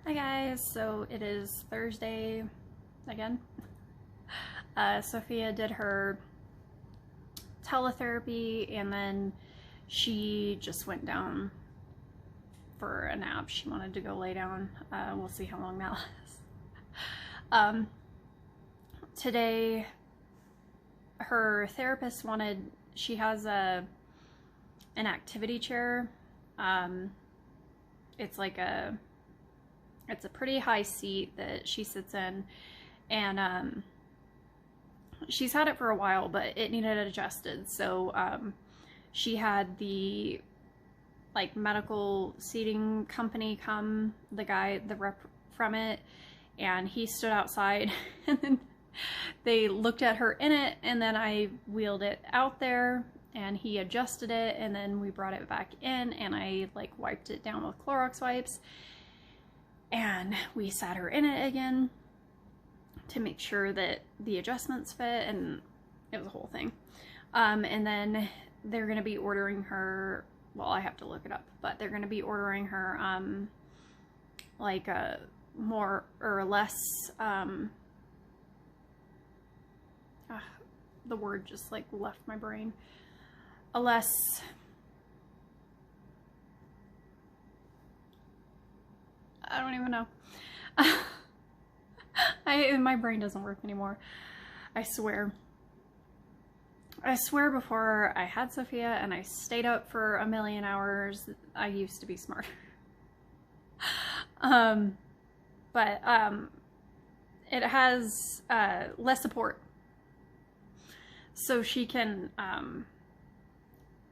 Hi guys, so it is Thursday again. Sophia did her teletherapy and then she just went down for a nap. She wanted to go lay down. We'll see how long that lasts. Today her therapist she has an activity chair. It's a pretty high seat that she sits in, and she's had it for a while, but it needed adjusted. So she had the medical seating company come, the rep from it, and he stood outside and then they looked at her in it, and then I wheeled it out there and he adjusted it, and then we brought it back in and I wiped it down with Clorox wipes. And we sat her in it again to make sure that the adjustments fit, and it was a whole thing. And then they're going to be ordering her, well, I have to look it up, but they're going to be ordering her a more or less, the word just left my brain, a less, I don't even know. My brain doesn't work anymore. I swear. Before I had Sophia and I stayed up for a million hours, I used to be smart. But it has less support. So she can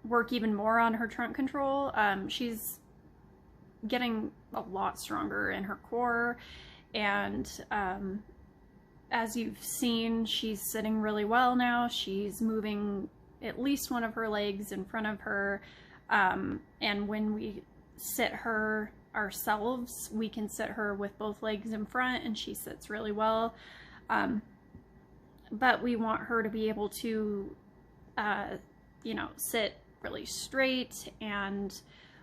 work even more on her trunk control. She's getting a lot stronger in her core, and as you've seen, she's sitting really well now. She's moving at least one of her legs in front of her, and when we sit her ourselves, we can sit her with both legs in front and she sits really well. But we want her to be able to sit really straight and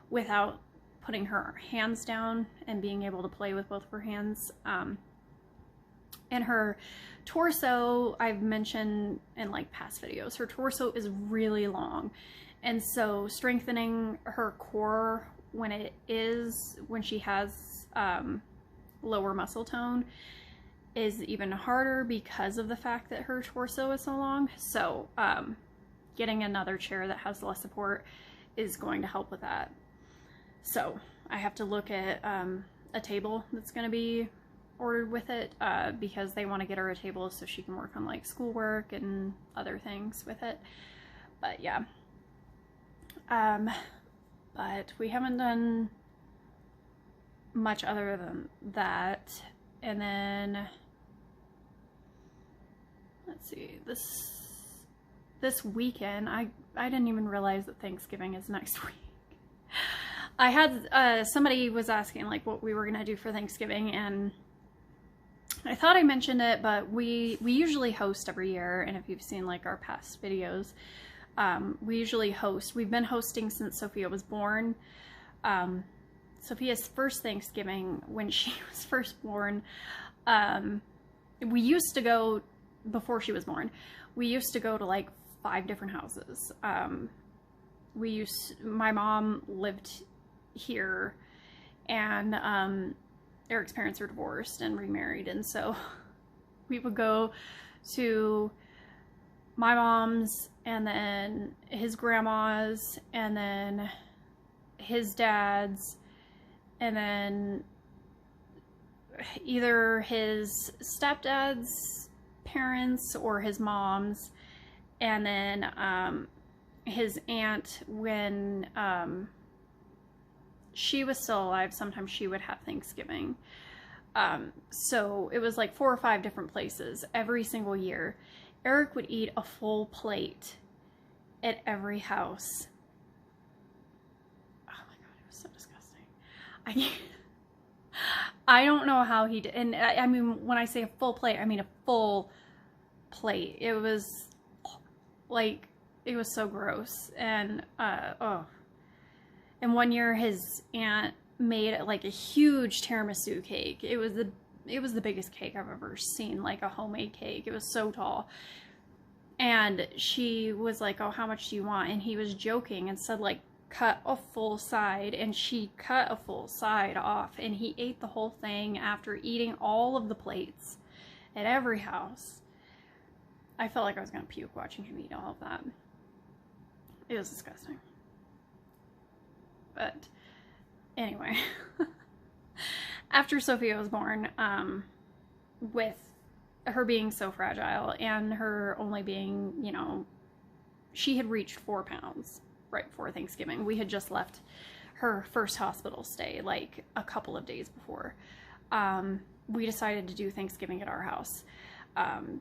without putting her hands down, and being able to play with both of her hands. And her torso, I've mentioned in past videos, her torso is really long, and so strengthening her core when she has lower muscle tone is even harder because of the fact that her torso is so long. So getting another chair that has less support is going to help with that. So I have to look at a table that's going to be ordered with it, because they want to get her a table so she can work on schoolwork and other things with it. But yeah, but we haven't done much other than that. And then let's see, this weekend, I didn't even realize that Thanksgiving is next week. I had, somebody was asking what we were gonna do for Thanksgiving, and I thought I mentioned it, but we usually host every year, and if you've seen our past videos, we usually host. We've been hosting since Sophia was born. Sophia's first Thanksgiving, when she was first born, we used to go, before she was born, we used to go to 5 different houses. My mom lived here, and Eric's parents are divorced and remarried, and so we would go to my mom's, and then his grandma's, and then his dad's, and then either his stepdad's parents or his mom's, and then his aunt, when she was still alive, sometimes she would have Thanksgiving. So it was 4 or 5 different places every single year. Eric would eat a full plate at every house. Oh my god, it was so disgusting. I don't know how he did. And I mean, when I say a full plate, I mean a full plate. It was it was so gross. And oh, and one year his aunt made like a huge tiramisu cake. It was the biggest cake I've ever seen, like a homemade cake. It was so tall. And she was like, oh, how much do you want? And he was joking and said, like, cut a full side. And she cut a full side off. And he ate the whole thing after eating all of the plates at every house. I felt like I was going to puke watching him eat all of that. It was disgusting. But anyway, after Sophia was born, with her being so fragile and her only being, you know, she had reached 4 pounds right before Thanksgiving. We had just left her first hospital stay like a couple of days before. We decided to do Thanksgiving at our house.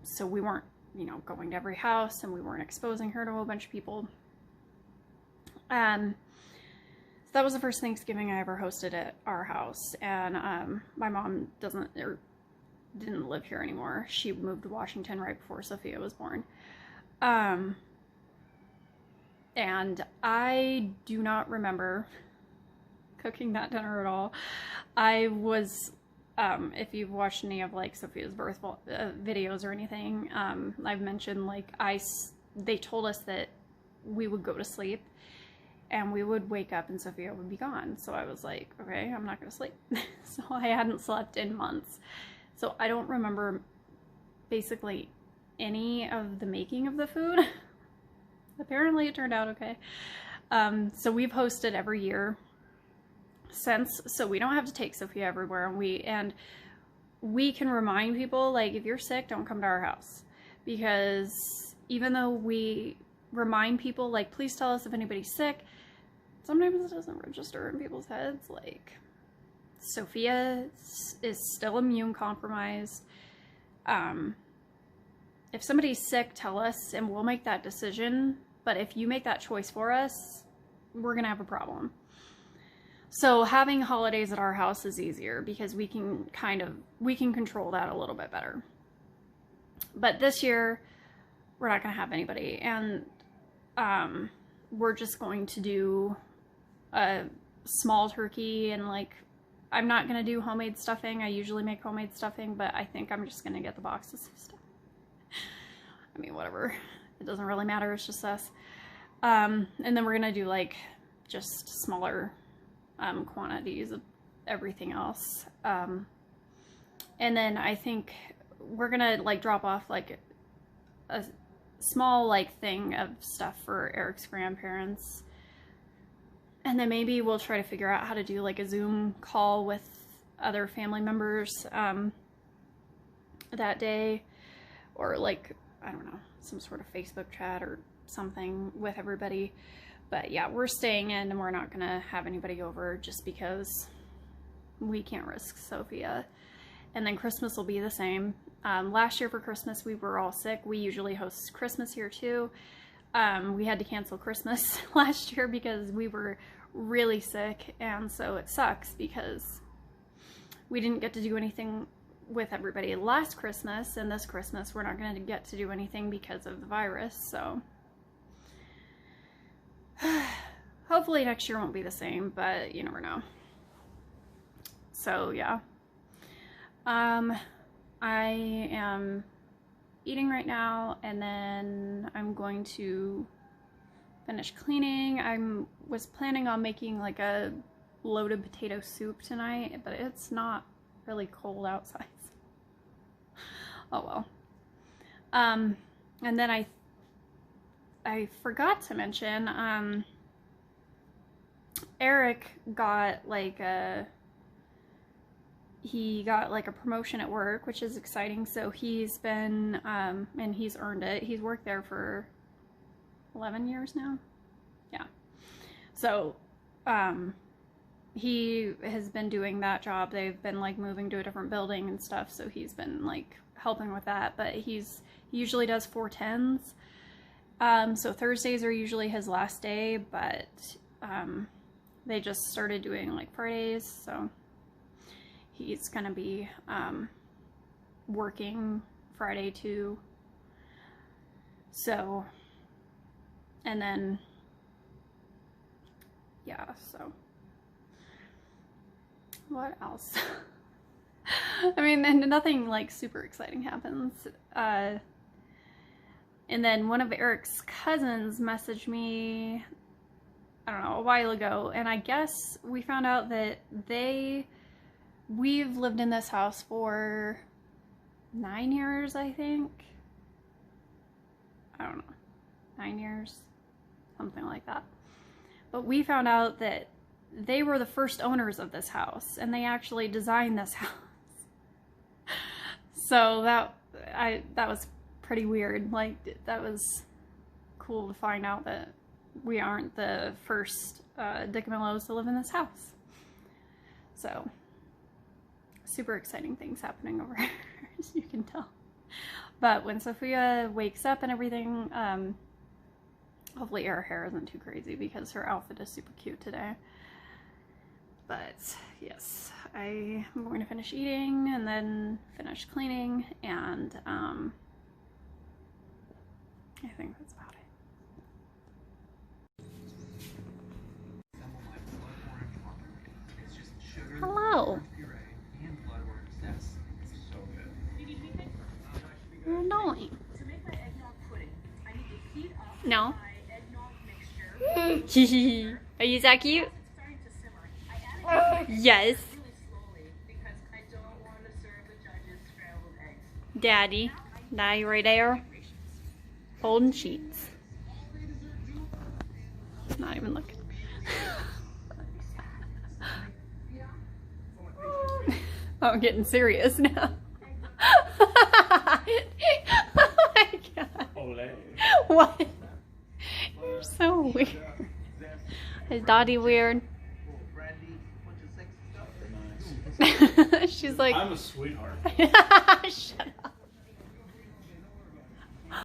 So we weren't, you know, going to every house, and we weren't exposing her to a bunch of people. So that was the first Thanksgiving I ever hosted at our house. And my mom didn't live here anymore. She moved to Washington right before Sophia was born. And I do not remember cooking that dinner at all. I was, if you've watched any of like Sophia's birth videos or anything, I've mentioned like they told us that we would go to sleep and we would wake up and Sophia would be gone. So I was like, okay, I'm not gonna sleep. So I hadn't slept in months. So I don't remember basically any of the making of the food. Apparently it turned out okay. So we've hosted every year since, so we don't have to take Sophia everywhere, and we can remind people, like, if you're sick, don't come to our house. Because even though we remind people, like, please tell us if anybody's sick, sometimes it doesn't register in people's heads. Like, Sophia is still immune compromised. If somebody's sick, tell us and we'll make that decision. But if you make that choice for us, we're gonna have a problem. So having holidays at our house is easier because we can control that a little bit better. But this year, we're not gonna have anybody, and we're just going to do a small turkey, and like, I'm not gonna do homemade stuffing. I usually make homemade stuffing, but I think I'm just gonna get the boxes of stuff. I mean, whatever. It doesn't really matter. It's just us. And then we're gonna do like just smaller quantities of everything else. And then I think we're gonna like drop off like a small like thing of stuff for Eric's grandparents. And then maybe we'll try to figure out how to do like a Zoom call with other family members that day, or like, I don't know, some sort of Facebook chat or something with everybody. But yeah, we're staying in and we're not gonna have anybody over just because we can't risk Sophia. And then Christmas will be the same. Last year for Christmas, we were all sick. We usually host Christmas here too. We had to cancel Christmas last year because we were really sick, and so it sucks because we didn't get to do anything with everybody last Christmas, and this Christmas we're not going to get to do anything because of the virus. So hopefully next year won't be the same, but you never know. So yeah, I am eating right now, and then I'm going to finish cleaning. I was planning on making like a loaded potato soup tonight, but it's not really cold outside. Oh well. And then I forgot to mention, Eric got like he got like a promotion at work, which is exciting. So he's been, and he's earned it. He's worked there for 11 years now. Yeah. So, he has been doing that job. They've been like moving to a different building and stuff. So he's been like helping with that, but he usually does 410s. So Thursdays are usually his last day, but, they just started doing like Fridays. So he's gonna be working Friday too. So, and then, yeah, so What else? I mean, and nothing like super exciting happens. And then one of Eric's cousins messaged me, I don't know, a while ago, and I guess we found out that we've lived in this house for 9 years, I think. I don't know, 9 years, something like that. But we found out that they were the first owners of this house, and they actually designed this house. So that was pretty weird. Like, that was cool to find out that we aren't the first DeCamillos to live in this house. So, super exciting things happening over here, as you can tell. But when Sophia wakes up and everything, hopefully her hair isn't too crazy because her outfit is super cute today. But yes, I am going to finish eating and then finish cleaning, and I think that's about it. Hello. What are you doing? No? Are you that cute? Yes. Daddy right there. Folding sheets. Not even looking. Oh, I'm getting serious now. Oh my god. What? You're so weird. Is Dottie weird? She's like, I'm a sweetheart.